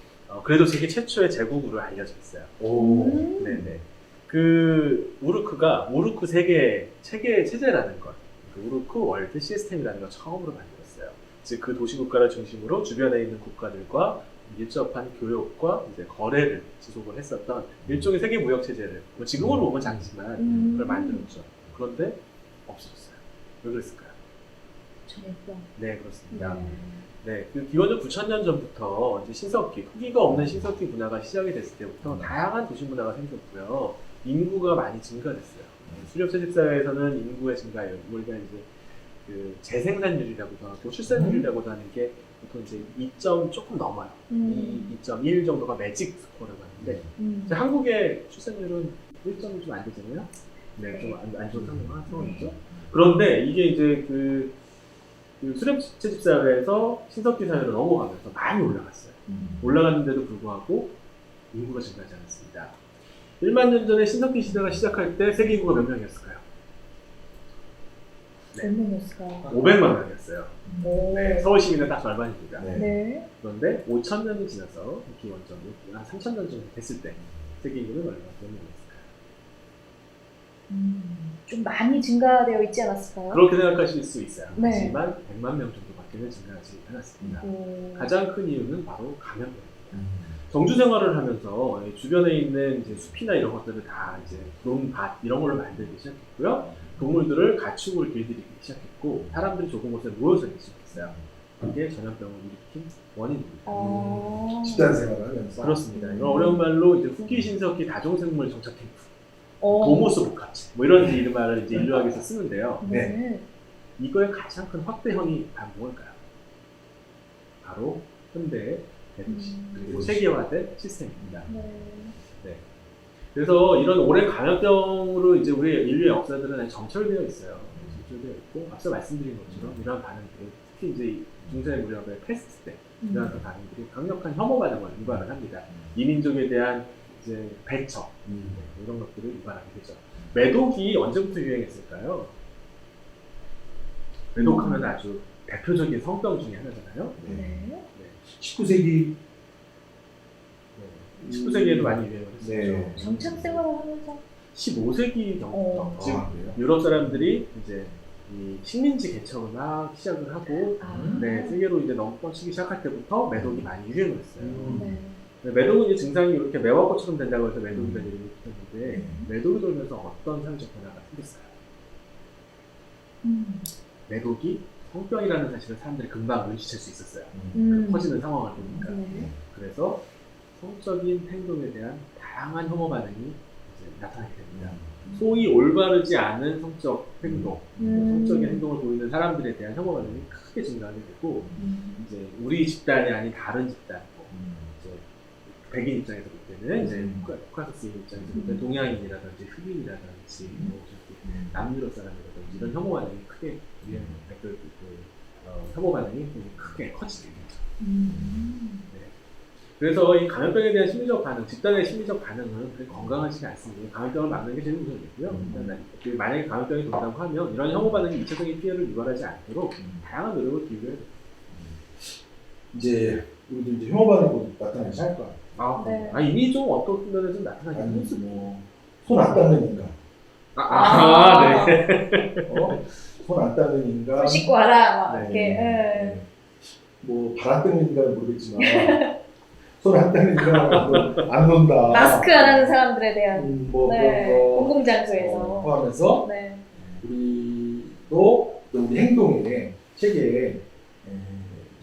그래도 세계 최초의 제국으로 알려져 있어요. 오. 네네. 그 우르크가 우르크 체제라는 것, 그 우르크 월드 시스템이라는 걸 처음으로 만들었어요. 즉 그 도시국가를 중심으로 주변에 있는 국가들과 밀접한 교역과 이제 거래를 지속을 했었던 일종의 세계 무역 체제를 뭐 지금으로 보면 작지만 그걸 만들었죠. 그런데 없어졌어요. 왜 그랬을까요? 전염병. 네, 그렇습니다. 네. 네, 그 기원적 9,000년 전부터 이제 신석기, 후기가 없는 신석기 문화가 시작이 됐을 때부터 다양한 도시 문화가 생겼고요. 인구가 많이 증가됐어요. 수렵 채집 사회에서는 인구의 증가율, 우리가 이제 그 재생산율이라고도 하고 출산율이라고도 하는 게 보통 이제 2점 조금 넘어요. 2.1 정도가 매직 스코어라고 하는데 이제 한국의 출산율은 1점이 좀 안 되잖아요. 네, 좀 안 좋은 상황이죠. 그런데 이게 이제 그 수렴 채집 사회에서 신석기 사회로 넘어가면서 많이 올라갔어요. 올라갔는데도 불구하고 인구가 증가하지 않았습니다. 1만 년 전에 신석기 시대가 시작할 때 세계 인구가 몇 명이었을까요? 네. 몇 명이었을까요? 500만 명이었어요. 오. 네, 서울 시민은 딱 절반입니다. 네. 네. 그런데 5,000년이 지나서 기원전 한 3,000년 정도 됐을 때 세계 인구는 얼마나 몇 명이었을까요? 좀 많이 증가되어 있지 않았을까요? 그렇게 생각하실 수 있어요. 네. 하지만 100만 명 정도밖에는 증가하지 않았습니다. 오. 가장 큰 이유는 바로 감염병입니다. 정주 생활을 하면서 주변에 있는 이제 숲이나 이런 것들을 다 이제 논밭 이런 걸로 만들기 시작했고요. 동물들을 가축을 길들이기 시작했고 사람들이 좁은 곳에 모여서 있기 시작했어요. 그게 전염병을 일으킨 원인입니다. 집단 생활을 하면서. 그렇습니다. 이런 어려운 말로 이제 후기 신석기 다종생물 정착 캠프, 어. 도모스 복합체 뭐 이런 이름을 이제 인류학에서 쓰는데요. 네. 이거의 가장 큰 확대형이 바로 뭘까요? 바로 현대의 대도시 그리고 세계화된 시스템입니다. 네. 그래서 이런 오랜 감염병으로 이제 우리 인류의 역사들은 정철되어 있어요. 정철되어 있고 앞서 말씀드린 것처럼 이러한 반응들이 특히 이제 중세 무렵의 패스트 때 이러한 반응들이 강력한 혐오 반응을 유발을 합니다. 이민족에 대한 이제 배척 이런 것들을 유발하게 되죠. 매독이 언제부터 유행했을까요? 매독하면 아주 대표적인 성병 중에 하나잖아요. 네. 19세기 19세기에도 많이 유행을 했었죠. 네. 정착 생활을 하면서 15세기 정도 즉 그래요? 유럽 사람들이 이제 이 식민지 개척을 막 시작을 하고 네, 세계로 이제 넘어치기 시작할 때부터 매독이 많이 유행을 했어요. 네. 매독은 이제 증상이 이렇게 매화꽃처럼 된다고 해서 매독이라는 이름이 붙었는데 매독이 돌면서 어떤 사회적 변화가 생겼어요? 매독이 성병이라는 사실을 사람들이 금방 눈치챌 수 있었어요. 커지는 상황을 보니까. 네. 그래서 성적인 행동에 대한 다양한 혐오 반응이 이제 나타나게 됩니다. 소위 올바르지 않은 성적 행동, 성적인 행동을 보이는 사람들에 대한 혐오 반응이 크게 증가하게 되고 이제 우리 집단이 아닌 다른 집단, 이제 백인 입장에서 볼 때는 이제 코카소스인 입장에서 볼 때는 동양인이라든지 흑인이라든지 뭐 남유럽 사람이라든지 이런 혐오 반응이 크게 혐오 반응이 크게 커지게 되죠. 네. 그래서 이 감염병에 대한 심리적 반응, 집단의 심리적 반응은 그렇게 건강하지가 않습니다. 감염병을 막는 게 제일 우선이고요. 만약에 감염병이 돈다고 하면 이런 혐오 반응이 2차적인 피해를 유발하지 않도록 다양한 노력을 기울여야 됩니다. 이제 우리도 이제 혐오 반응이 나타나기 시작할 거야. 네. 이미 좀 어떤 면에서 나타나기 아니 손 안 닦는 인간. 네. 손 안 닦는 인간. 씻고 와라 막 네. 이렇게. 네. 뭐 발 안 닦는 인간은 모르겠지만 손 안 닦는 인간은 안 논다. 마스크 안 하는 사람들에 대한 뭐 네. 그런 거 공공장소에서 포함해서 네. 우리도 우리 행동에 체계에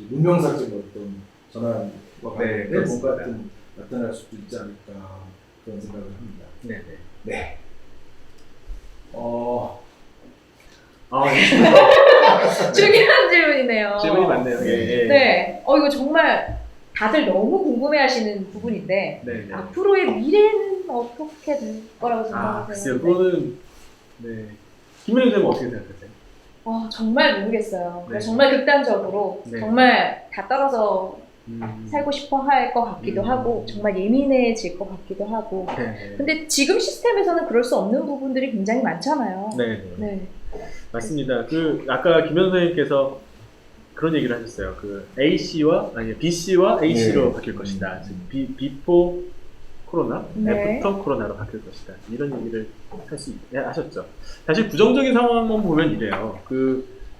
문명사적인 어떤 전환과 관련된 뭔가 좀 나타날 수도 있지 않을까 그런 생각을 합니다. 네네. 네. 중요한 질문이네요. 질문이 많네요. 예. 네. 이거 정말 다들 너무 궁금해하시는 부분인데 네. 앞으로의 미래는 어떻게 될 거라고 생각하세요? 글쎄요. 그거는 네. 김민우 선생님 어떻게 생각하세요? 정말 모르겠어요. 네. 정말 극단적으로 네. 정말 다 떨어져 살고 싶어 할 것 같기도 하고 정말 예민해질 것 같기도 하고 네. 근데 지금 시스템에서는 그럴 수 없는 부분들이 굉장히 많잖아요. 네. 네. 맞습니다. 아까 김현 선생님께서 그런 얘기를 하셨어요. BC와 AC로 네. 바뀔 것이다. 즉, before 코로나, 네. after 코로나로 바뀔 것이다. 이런 얘기를 하셨죠. 사실 부정적인 상황만 보면 이래요.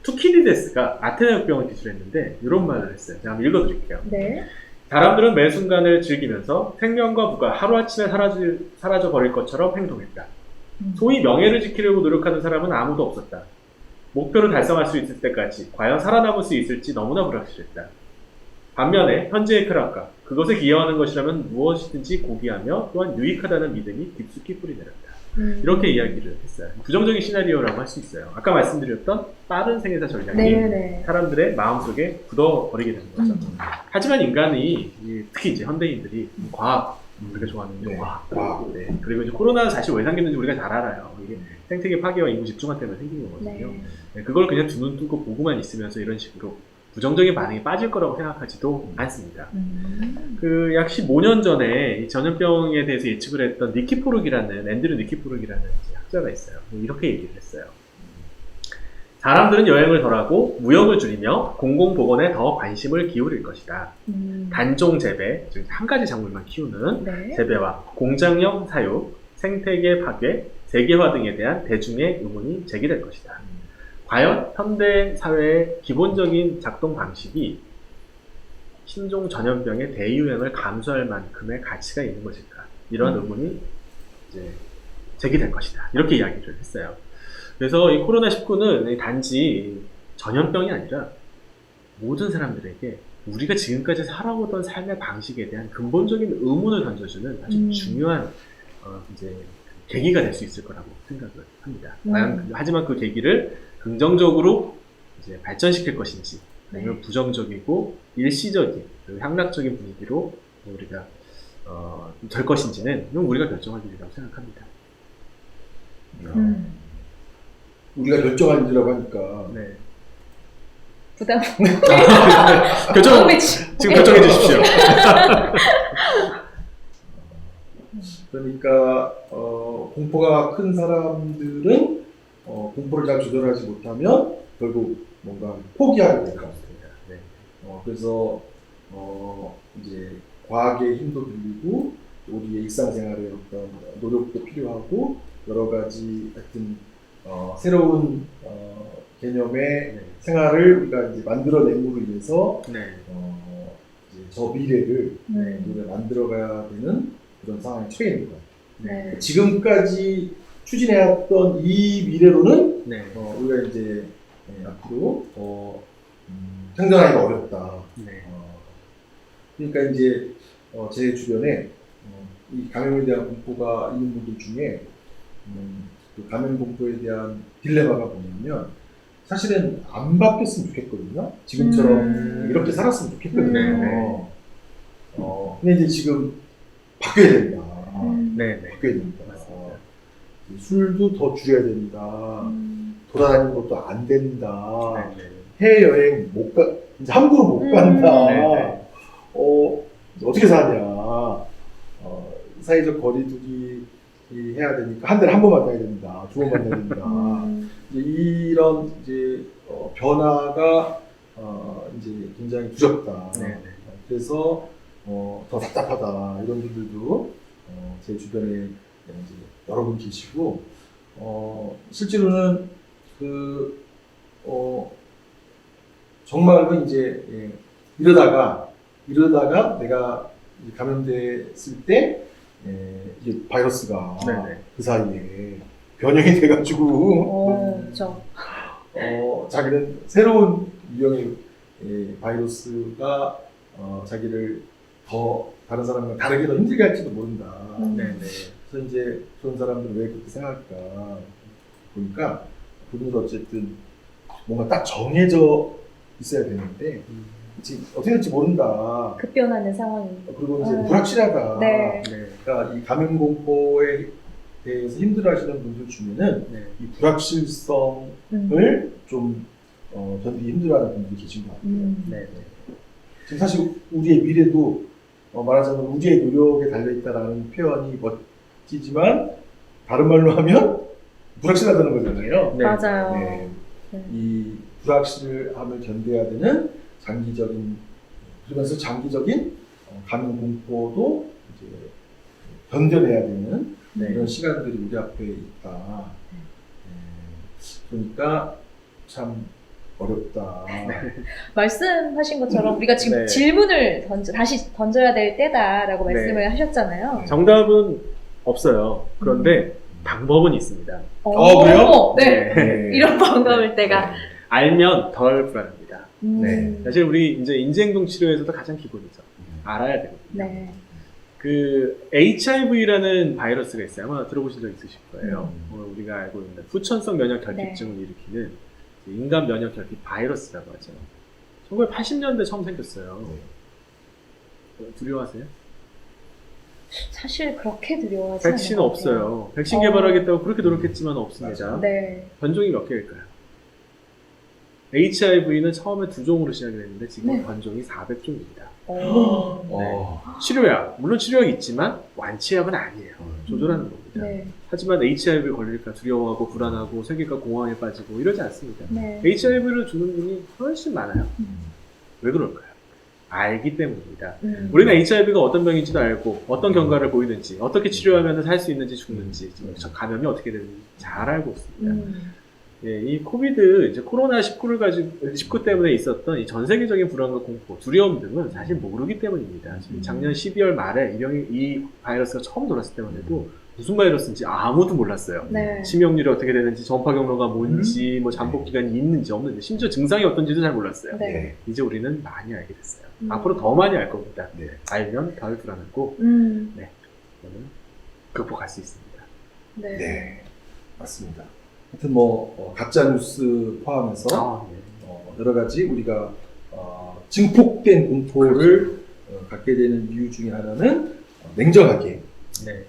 투키디데스가 아테네 역병을 기술했는데 이런 말을 했어요. 제가 한번 읽어드릴게요. 네. 사람들은 매 순간을 즐기면서 생명과 부가 하루아침에 사라져버릴 것처럼 행동했다. 소위 명예를 지키려고 노력하는 사람은 아무도 없었다. 목표를 달성할 수 있을 때까지 과연 살아남을 수 있을지 너무나 불확실했다. 반면에 현재의 쾌락과 그것에 기여하는 것이라면 무엇이든지 고귀하며 또한 유익하다는 믿음이 깊숙이 뿌리내렸다. 이렇게 이야기를 했어요. 부정적인 시나리오라고 할 수 있어요. 아까 말씀드렸던 빠른 생애사 전략이 네네. 사람들의 마음속에 굳어버리게 되는 거죠. 하지만 인간이 특히 이제 현대인들이 과학, 우리가 좋아하는 네. 과학. 네. 그리고 이제 코로나는 사실 왜 생겼는지 우리가 잘 알아요. 이게 생태계 파괴와 인구 집중화 때문에 생긴 거거든요. 네. 네, 그걸 그냥 두 눈 뜨고 보고만 있으면서 이런 식으로 부정적인 반응이 빠질 거라고 생각하지도 않습니다. 약 15년 전에 이 전염병에 대해서 예측을 했던 앤드류 니키포르기라는 학자가 있어요. 이렇게 얘기를 했어요. 사람들은 여행을 덜하고 무역을 줄이며 공공보건에 더 관심을 기울일 것이다. 단종 재배, 즉 한 가지 작물만 키우는 네. 재배와 공장형 사육, 생태계 파괴, 세계화 등에 대한 대중의 의문이 제기될 것이다. 과연 현대 사회의 기본적인 작동 방식이 신종 전염병의 대유행을 감수할 만큼의 가치가 있는 것일까? 이런 의문이 이제 제기될 것이다. 이렇게 이야기를 했어요. 그래서 이 코로나19는 단지 전염병이 아니라 모든 사람들에게 우리가 지금까지 살아오던 삶의 방식에 대한 근본적인 의문을 던져주는 아주 중요한 이제 계기가 될 수 있을 거라고 생각을 합니다. 하지만 그 계기를 긍정적으로 이제 발전시킬 것인지 아니면 부정적이고 일시적인 향락적인 분위기로 우리가 될 것인지는 우리가 결정할 일이라고 생각합니다. 우리가 결정한 일이라고 하니까 네. 부담. 지금 결정해 주십시오. 그러니까 공포가 큰 사람들은 공포를 잘 조절하지 못하면 결국 뭔가 포기하게 될 것 같습니다. 네. 그래서 이제 과학의 힘도 빌리고 우리의 일상생활에 어떤 노력도 필요하고 여러 가지 하여튼 새로운 개념의 생활을 우리가 이제 만들어냄으로 인해서 네. 이제 저 미래를 우리가 만들어가야 되는 그런 상황에 처해 있는 것 같아요. 네. 지금까지 추진해왔던 이 미래로는 네. 우리가 이제 앞으로 생존하기가 어렵다. 네. 그러니까 이제 제 주변에 이 감염에 대한 공포가 있는 분들 중에 그 감염 공포에 대한 딜레마가 뭐냐면 사실은 안 바뀌었으면 좋겠거든요. 지금처럼 이렇게 살았으면 좋겠거든요. 근데 이제 지금 바뀌어야 됩니다. 네. 바뀌어야 됩니다. 맞습니다. 술도 더 줄여야 된다. 돌아다니는 것도 안 된다. 네. 해외여행 이제 함부로 못 간다. 네. 어떻게 사냐. 사회적 거리두기 해야 되니까 한 달에 한 번 만나야 된다. 두 번 만나야 된다. 이제 이런 이제 변화가 이제 굉장히 두렵다. 네. 그래서 더 답답하다. 이런 분들도 제 주변에 이제 여러 분 계시고 실제로는 정말로 이제 이러다가 내가 감염됐을 때 이게 바이러스가 그 사이에 변형이 돼가지고 그렇죠. 자기는 새로운 유형의 바이러스가 자기를 더 다른 사람과 다르게 더 힘들게 할지도 모른다. 그래서 이제 그런 사람들은 왜 그렇게 생각할까 보니까 그분도 어쨌든 뭔가 딱 정해져 있어야 되는데 지금 어떻게 될지 모른다. 급변하는 상황이. 그리고 이제 불확실하다. 네. 그러니까 이 감염 공포에 대해서 힘들어하시는 분들 중에는 네. 이 불확실성을 좀 견디기 힘들어하는 분들이 계신 것 같아요. 네. 지금 사실 우리의 미래도 말하자면 우리의 노력에 달려있다라는 표현이 멋지지만 다른 말로 하면 불확실하다는 거잖아요. 네. 맞아요. 네. 네. 이 불확실함을 견뎌야 되는 그러면서 장기적인 감염 공포도 이제 견뎌내야 되는 네. 이런 시간들이 우리 앞에 있다. 그러니까 참 어렵다. 말씀하신 것처럼 우리가 지금 네. 질문을 다시 던져야 될 때다라고 네. 말씀을 하셨잖아요. 정답은 없어요. 그런데 방법은 있습니다. 그래요? 네. 네. 이런 반가울 때가. 알면 덜 불안합니다. 네. 사실 우리 이제 인지행동 치료에서도 가장 기본이죠. 알아야 되거든요. 네. 그 HIV라는 바이러스가 있어요. 아마 들어보신 적 있으실 거예요. 우리가 알고 있는 후천성 면역 결핍증을 일으키는 인간 면역 결핍 바이러스라고 하죠. 1980년대 처음 생겼어요. 두려워하세요? 사실 그렇게 두려워하지 않아요. 백신 없어요. 백신 개발하겠다고 그렇게 노력했지만 없습니다. 네. 변종이 몇 개일까요? HIV는 처음에 2종으로 시작이 됐는데 지금 네. 변종이 400종입니다. 치료약, 물론 치료약이 있지만 완치약은 아니에요. 조절하는 겁니다. 네. 하지만 HIV에 걸릴까 두려워하고 불안하고 세계가 공황에 빠지고 이러지 않습니다. 네. HIV를 주는 분이 훨씬 많아요. 왜 그럴까요? 알기 때문입니다. 우리는 HIV가 어떤 병인지도 알고 어떤 경과를 보이는지 어떻게 치료하면 살 수 있는지 죽는지 감염이 어떻게 되는지 잘 알고 있습니다. 예, 이 코비드, 이제 코로나19 때문에 있었던 이 전 세계적인 불안과 공포, 두려움 등은 사실 모르기 때문입니다. 작년 12월 말에 이 바이러스가 처음 돌았을 때만 해도 무슨 바이러스인지 아무도 몰랐어요. 네. 치명률이 어떻게 되는지, 전파 경로가 뭔지, 뭐 잠복 기간이 있는지 없는지, 심지어 증상이 어떤지도 잘 몰랐어요. 네. 이제 우리는 많이 알게 됐어요. 앞으로 더 많이 알 겁니다. 알면 덜 불안하고, 네, 저는 극복할 수 있습니다. 네. 네, 맞습니다. 하여튼 가짜 뉴스 포함해서 여러 가지 우리가 증폭된 공포를 갖게 되는 이유 중에 하나는 냉정하게 네.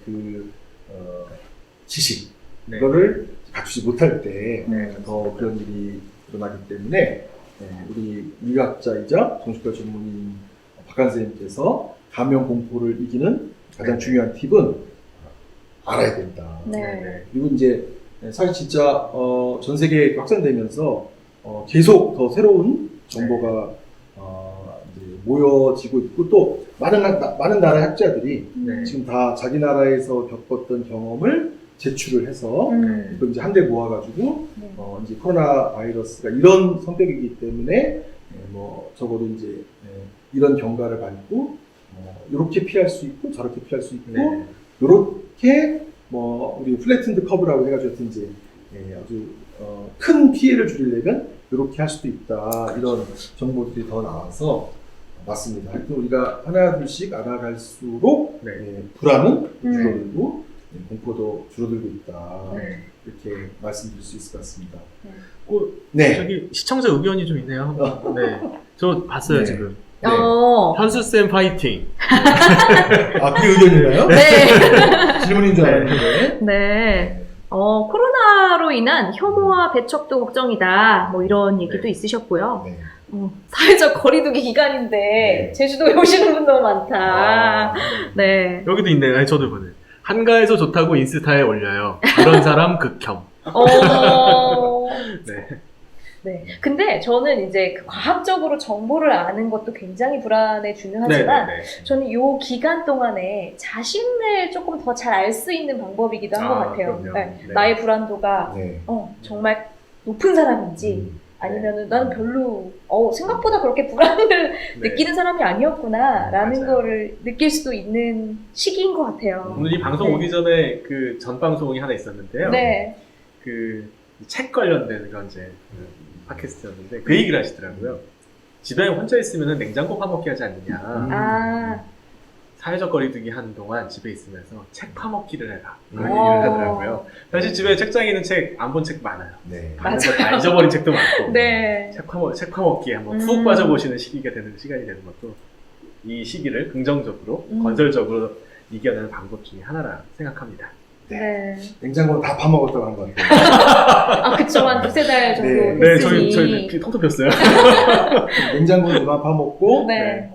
지식 네. 이거를 갖추지 못할 때 네. 더 그런 일이 일어나기 때문에 우리 의학자이자 정신과 전문의 박한 선생님께서 감염 공포를 이기는 가장 중요한 팁은 알아야 된다. 네. 그리고 이제 사실 진짜 전 세계에 확산되면서 계속 더 새로운 정보가 이제 모여지고 있고 또 많은 나라의 학자들이 지금 다 자기 나라에서 겪었던 경험을 제출을 해서 그걸 이제 한데 모아가지고 이제 코로나 바이러스가 이런 성격이기 때문에 적어도 이제 이런 경과를 밟고 이렇게 피할 수 있고 저렇게 피할 수 있고 이렇게 우리 플래튼드 커브라고 해가지고 이제 아주 큰 피해를 줄이려면 이렇게 할 수도 있다 이런 정보들이 더 나와서 맞습니다. 하여튼 우리가 하나 둘씩 알아갈수록 불안은 줄어들고 공포도 줄어들고 있다 이렇게 말씀드릴 수 있을 것 같습니다. 저기 시청자 의견이 좀 있네요. 네, 저 봤어요 지금. 네. 현수쌤 파이팅. 그게 의견인가요? 네. 질문인 줄 알았는데. 네. 코로나로 인한 혐오와 배척도 걱정이다. 이런 얘기도 있으셨고요. 네. 사회적 거리두기 기간인데 제주도에 오시는 분 너무 많다. 네. 여기도 있네요. 아니, 저도 이번에 한가해서 좋다고 인스타에 올려요. 그런 사람 극혐. 네. 네. 근데 저는 이제 과학적으로 정보를 아는 것도 굉장히 불안에 중요하지만 저는 이 기간 동안에 자신을 조금 더 잘 알 수 있는 방법이기도 한 것 같아요. 네. 나의 불안도가 정말 높은 사람인지 아니면은 나는 별로 생각보다 그렇게 불안을 느끼는 사람이 아니었구나라는 거를 느낄 수도 있는 시기인 것 같아요. 오늘 이 방송 오기 전에 그 전 방송이 하나 있었는데요. 네. 그 책 관련된 그런 이제 팟캐스트였는데 그 얘기를 하시더라고요. 집에 혼자 있으면 냉장고 파먹기 하지 않느냐. 사회적 거리두기 하는 동안 집에 있으면서 책 파먹기를 해라. 그런 얘기를 하더라고요. 사실 집에 책장에 있는 책, 안 본 책 많아요. 다 잊어버린 책도 많고. 네. 책 파먹기에 한번 푹 빠져보시는 시기가 시간이 되는 것도 이 시기를 긍정적으로, 건설적으로 이겨내는 방법 중에 하나라 생각합니다. 네. 냉장고는 다 파먹었다고 하는 것 같아요. 아, 그쵸. 한 두세 달 정도 네. 네, 됐으니. 저희 귀 텅텅 폈어요. 냉장고는 그만 파먹고 네.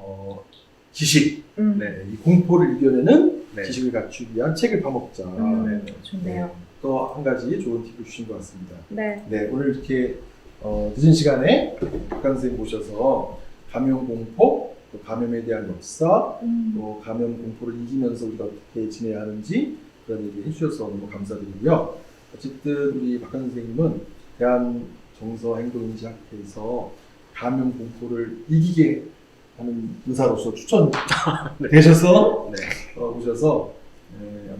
지식, 음. 네. 이 공포를 이겨내는 네. 지식을 갖추기 위한 책을 파먹자. 네. 좋네요. 또 한 가지 좋은 팁을 주신 것 같습니다. 네. 네, 오늘 이렇게 늦은 시간에 박강 선생님 모셔서 감염 공포, 또 감염에 대한 역사, 또 감염 공포를 이기면서 우리가 어떻게 지내야 하는지 그런 얘기 해주셔서 너무 감사드리고요. 어쨌든 우리 박강 선생님은 대한정서행동인지학회에서 감염 공포를 이기게 하는 의사로서 추천되셔서 네. 오셔서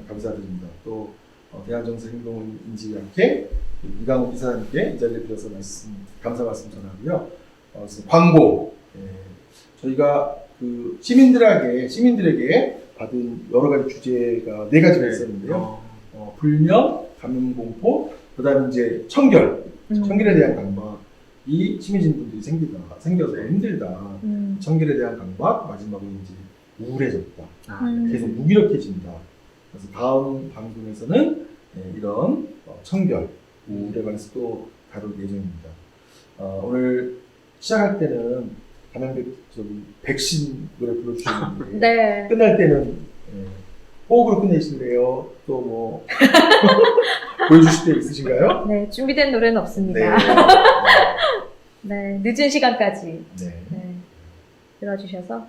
감사드립니다. 또 대한정서행동인지학회 이강욱 이사님께 이 자리에 빌어서 감사 말씀 전하고요. 광고, 저희가 그 시민들에게 받은 여러 가지 주제가 4가지가 있었는데요. 불면, 감염공포, 그다음에 이제 청결에 대한 강박이 심해진 분들이 생겨서 힘들다. 청결에 대한 강박, 마지막은 이제 우울해졌다. 계속 무기력해진다. 그래서 다음 방송에서는 이런 청결, 우울에 관해서 또 다룰 예정입니다. 오늘 시작할 때는 백신 노래 불러주셨는데 네. 끝날 때는 호흡으로 끝내실래요? 또 뭐 보여주실 때 있으신가요? 네. 준비된 노래는 없습니다. 네. 늦은 시간까지 네. 들어주셔서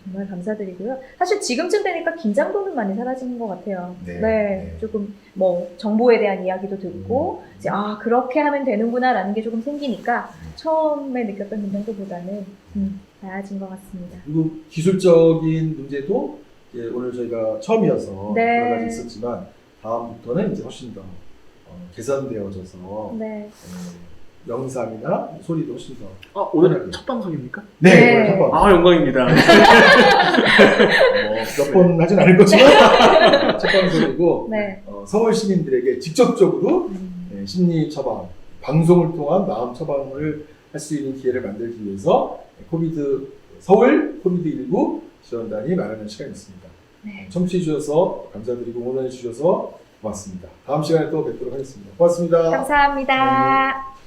정말 감사드리고요. 사실 지금쯤 되니까 긴장도는 많이 사라지는 것 같아요. 네. 조금 뭐 정보에 대한 이야기도 듣고 이제 그렇게 하면 되는구나라는 게 조금 생기니까 처음에 느꼈던 긴장도보다는 나아진 것 같습니다. 그리고 기술적인 문제도 이제 오늘 저희가 처음이어서 네. 여러 가지 있었지만 다음부터는 이제 훨씬 더 개선되어져서 영상이나 소리도 훨씬 더 오늘 첫 방송입니까? 네. 오늘 첫 번. 영광입니다. 몇 번 하진 않을 거지만 첫 방송이고 네. 서울 시민들에게 직접적으로 심리 처방, 방송을 통한 마음 처방을 할 수 있는 기회를 만들기 위해서 서울 코비드19 지원단이 마련한 시간이었습니다. 네. 청취해 주셔서 감사드리고 응원해 주셔서 고맙습니다. 다음 시간에 또 뵙도록 하겠습니다. 고맙습니다. 감사합니다.